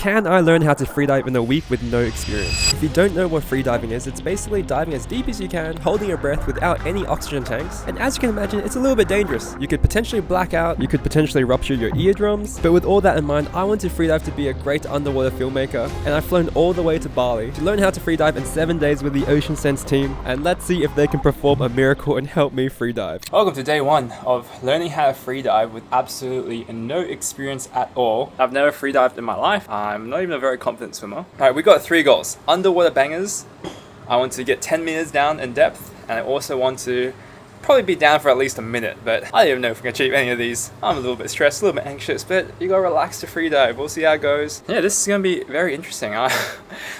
Can I learn how to freedive in a week with no experience? If you don't know what freediving is, it's basically diving as deep as you can, holding your breath without any oxygen tanks, and as you can imagine, it's a little bit dangerous. You could potentially black out, you could potentially rupture your eardrums, but with all that in mind, I wanted freedive to be a great underwater filmmaker, and I've flown all the way to Bali to learn how to freedive in 7 days with the Ocean Sense team, and let's see if they can perform a miracle and help me freedive. Welcome to day one of learning how to freedive with absolutely no experience at all. I've never freedived in my life. I'm not even a very confident swimmer. Alright, we got 3 goals. Underwater bangers. I want to get 10 meters down in depth, and I also want to probably be down for at least a minute, but I don't even know if we can achieve any of these. I'm a little bit stressed, a little bit anxious, but you gotta relax to freedive. We'll see how it goes. Yeah, this is gonna be very interesting.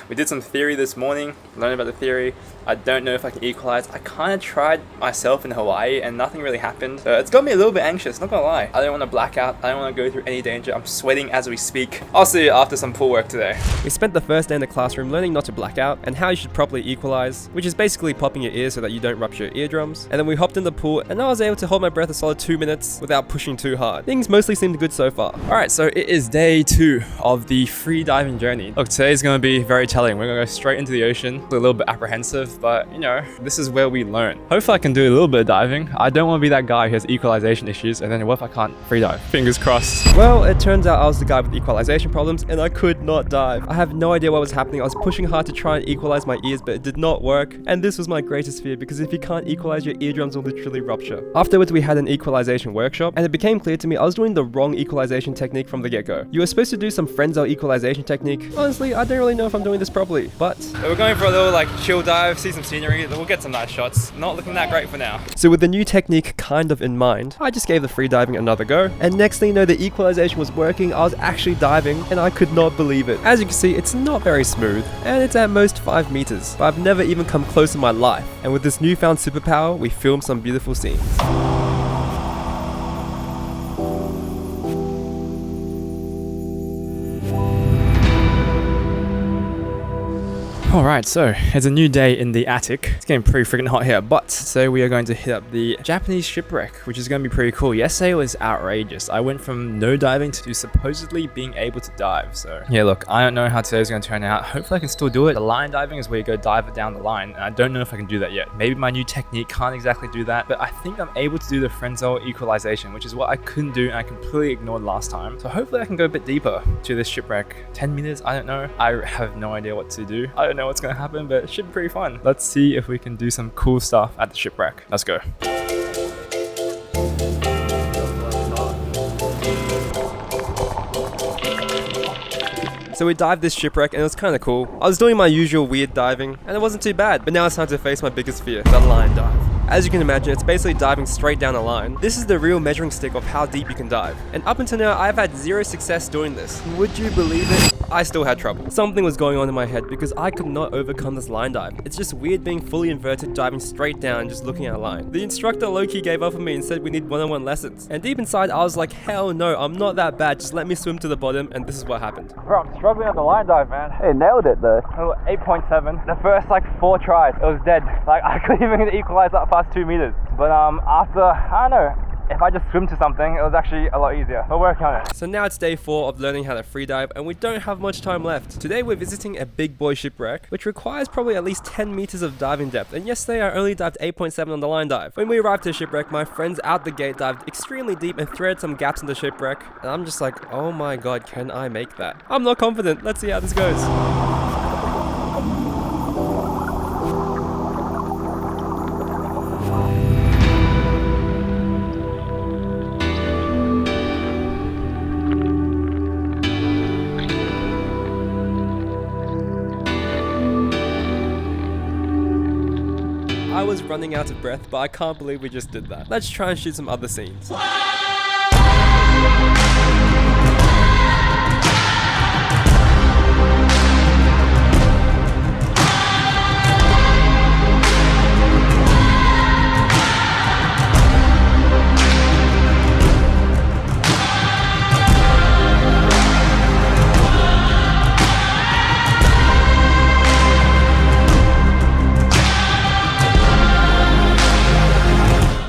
We did some theory this morning, learned about the theory. I don't know if I can equalize. I kind of tried myself in Hawaii and nothing really happened. It's got me a little bit anxious, not gonna lie. I don't want to black out. I don't want to go through any danger. I'm sweating as we speak. I'll see you after some pool work today. We spent the first day in the classroom learning not to black out and how you should properly equalize, which is basically popping your ears so that you don't rupture your eardrums. And then we hopped in the pool and I was able to hold my breath a solid 2 minutes without pushing too hard. Things mostly seemed good so far. Alright, so it is day 2 of the free diving journey. Look, today's gonna be very telling. We're gonna go straight into the ocean. A little bit apprehensive, but you know, this is where we learn. Hopefully I can do a little bit of diving. I don't want to be that guy who has equalization issues and then what if I can't freedive? Fingers crossed. Well, it turns out I was the guy with equalization problems and I could not dive. I have no idea what was happening. I was pushing hard to try and equalize my ears, but it did not work. And this was my greatest fear because if you can't equalize, your eardrums will literally rupture. Afterwards, we had an equalization workshop and it became clear to me I was doing the wrong equalization technique from the get-go. You were supposed to do some Frenzel equalization technique. Honestly, I don't really know if I'm doing this properly, but so we're going for a little like chill dive, see some scenery. We'll get some nice shots. Not looking that great for now. So with the new technique kind of in mind, I just gave the freediving another go. And next thing you know, the equalization was working. I was actually diving and I could not believe it. As you can see, it's not very smooth and it's at most 5 meters, but I've never even come close in my life. And with this newfound superpower, we filmed some beautiful scenes. Alright, so it's a new day in the attic. It's getting pretty freaking hot here, but today we are going to hit up the Japanese shipwreck, which is going to be pretty cool. Yesterday was outrageous. I went from no diving to supposedly being able to dive. So yeah, look, I don't know how today's going to turn out. Hopefully I can still do it. The line diving is where you go dive it down the line, and I don't know if I can do that yet. Maybe my new technique can't exactly do that, but I think I'm able to do the Frenzel equalization, which is what I couldn't do and I completely ignored last time. So hopefully I can go a bit deeper to this shipwreck. 10 meters? I don't know. I have no idea what to do. I don't know what's gonna happen, but it should be pretty fun. Let's see if we can do some cool stuff at the shipwreck. Let's go. So we dived this shipwreck and it was kind of cool. I was doing my usual weird diving and it wasn't too bad, but now it's time to face my biggest fear, the line dive. As you can imagine, it's basically diving straight down a line. This is the real measuring stick of how deep you can dive. And up until now, I've had 0 success doing this. Would you believe it? I still had trouble. Something was going on in my head because I could not overcome this line dive. It's just weird being fully inverted, diving straight down and just looking at a line. The instructor low-key gave up on me and said we need one-on-one lessons. And deep inside, I was like, hell no, I'm not that bad. Just let me swim to the bottom, and this is what happened. Bro, I'm struggling on the line dive, man. Hey, nailed it though. 8.7. The first like 4 tries, it was dead. Like I couldn't even equalize that past 2 meters. But after, I don't know, if I just swim to something, it was actually a lot easier. We're working on it. So now it's day 4 of learning how to freedive, and we don't have much time left. Today we're visiting a big boy shipwreck, which requires probably at least 10 meters of diving depth. And yesterday I only dived 8.7 on the line dive. When we arrived to the shipwreck, my friends out the gate dived extremely deep and threaded some gaps in the shipwreck. And I'm just like, oh my god, can I make that? I'm not confident. Let's see how this goes. I was running out of breath, but I can't believe we just did that. Let's try and shoot some other scenes.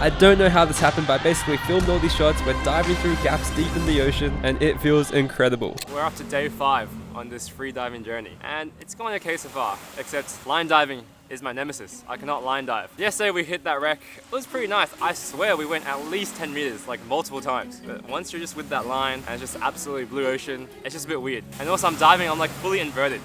I don't know how this happened, but I basically filmed all these shots. We're diving through gaps deep in the ocean and it feels incredible. We're up to day 5 on this free diving journey, and it's going okay so far, except line diving is my nemesis. I cannot line dive. Yesterday we hit that wreck. It was pretty nice. I swear we went at least 10 meters, like multiple times. But once you're just with that line and it's just absolutely blue ocean, it's just a bit weird. And also I'm diving, I'm like fully inverted.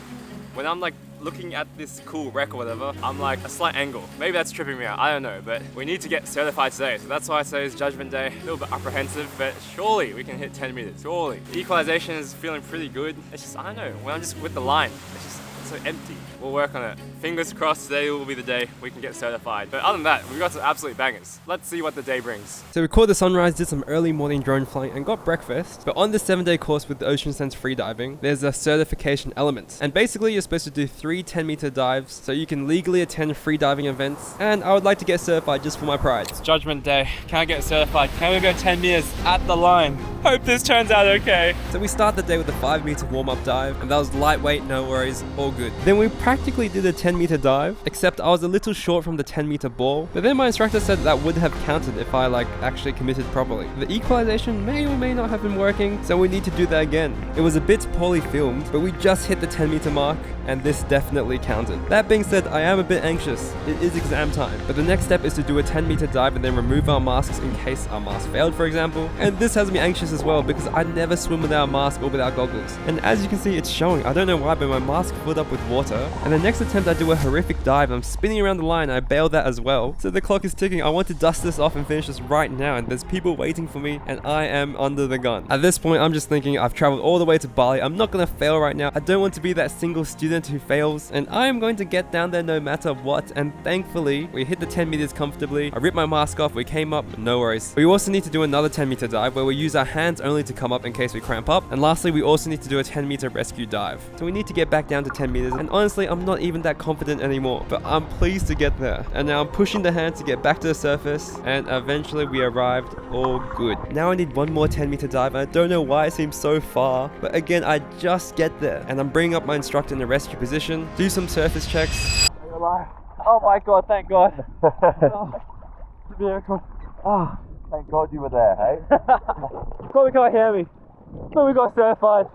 When I'm like looking at this cool wreck or whatever, I'm like a slight angle. Maybe that's tripping me out, I don't know, but we need to get certified today. So that's why I say it's judgment day. A little bit apprehensive, but surely we can hit 10 meters, surely. The equalization is feeling pretty good. It's just, I don't know, when I'm just with the line, it's just so empty. We'll work on it. Fingers crossed today will be the day we can get certified. But other than that, we've got some absolute bangers. Let's see what the day brings. So we caught the sunrise, did some early morning drone flying and got breakfast. But on this 7-day course with the Ocean Sense freediving, there's a certification element. And basically you're supposed to do 3 10-meter dives so you can legally attend freediving events. And I would like to get certified just for my pride. It's judgment day. Can I get certified? Can we go 10 meters at the line? Hope this turns out okay. So we start the day with a 5-meter warm-up dive, and that was lightweight, no worries, all good. Then we practically did a 10-meter dive, except I was a little short from the 10-meter ball, but then my instructor said that would have counted if I actually committed properly. The equalization may or may not have been working, so we need to do that again. It was a bit poorly filmed, but we just hit the 10-meter mark, and this definitely counted. That being said, I am a bit anxious. It is exam time, but the next step is to do a 10-meter dive and then remove our masks in case our mask failed, for example. And this has me anxious as well because I never swim without a mask or without goggles. And as you can see, it's showing. I don't know why, but my mask filled up with water. And the next attempt I do a horrific dive. I'm spinning around the line. I bail that as well. So the clock is ticking. I want to dust this off and finish this right now. And there's people waiting for me and I am under the gun. At this point, I'm just thinking I've traveled all the way to Bali. I'm not going to fail right now. I don't want to be that single student who fails. And I am going to get down there no matter what. And thankfully, we hit the 10 meters comfortably. I ripped my mask off. We came up. No worries. We also need to do another 10-meter dive where we use our hands only to come up in case we cramp up. And lastly, we also need to do a 10-meter rescue dive. So we need to get back down to 10 meters. And honestly, I'm not even that confident anymore, but I'm pleased to get there. And now I'm pushing the hand to get back to the surface, and eventually we arrived all good. Now I need one more 10-meter dive. I don't know why it seems so far, but again, I just get there. And I'm bringing up my instructor in the rescue position, do some surface checks. You're alive. Oh my god, thank god. Miracle. Oh, Thank God you were there, hey? you probably can't hear me, but we got certified.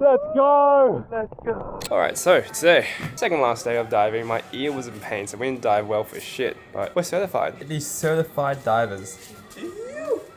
Let's go! Let's go! Alright, so today, second last day of diving, my ear was in pain, so we didn't dive well for shit, but we're certified. These certified divers.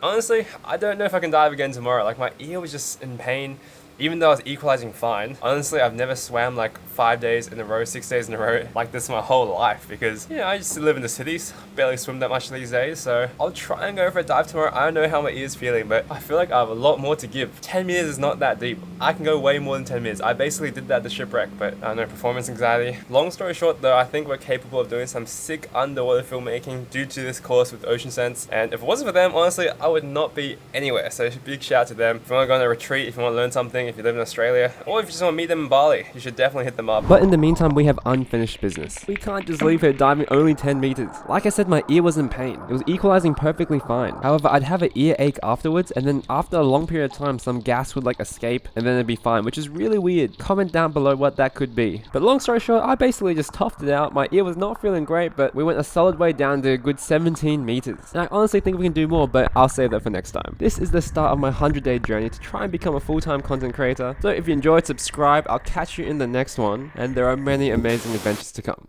Honestly, I don't know if I can dive again tomorrow. Like, my ear was just in pain, even though I was equalizing fine. Honestly, I've never swam like 5 days in a row, 6 days in a row like this my whole life because, you know, I just live in the cities, barely swim that much these days, so I'll try and go for a dive tomorrow. I don't know how my ear's feeling, but I feel like I have a lot more to give. 10 meters is not that deep. I can go way more than 10 meters. I basically did that at the shipwreck, but I don't know, performance anxiety. Long story short though, I think we're capable of doing some sick underwater filmmaking due to this course with Ocean Sense, and if it wasn't for them, honestly, I would not be anywhere, so big shout out to them. If you want to go on a retreat, if you want to learn something, if you live in Australia, or if you just want to meet them in Bali, you should definitely hit them up. But in the meantime, we have unfinished business. We can't just leave her diving only 10 meters. Like I said, my ear was in pain. It was equalizing perfectly fine. However, I'd have an earache afterwards, and then after a long period of time, some gas would escape, and then it'd be fine, which is really weird. Comment down below what that could be. But long story short, I basically just toughed it out. My ear was not feeling great, but we went a solid way down to a good 17 meters. And I honestly think we can do more, but I'll save that for next time. This is the start of my 100-day journey to try and become a full-time content creator. So if you enjoyed, subscribe. I'll catch you in the next one, and there are many amazing adventures to come.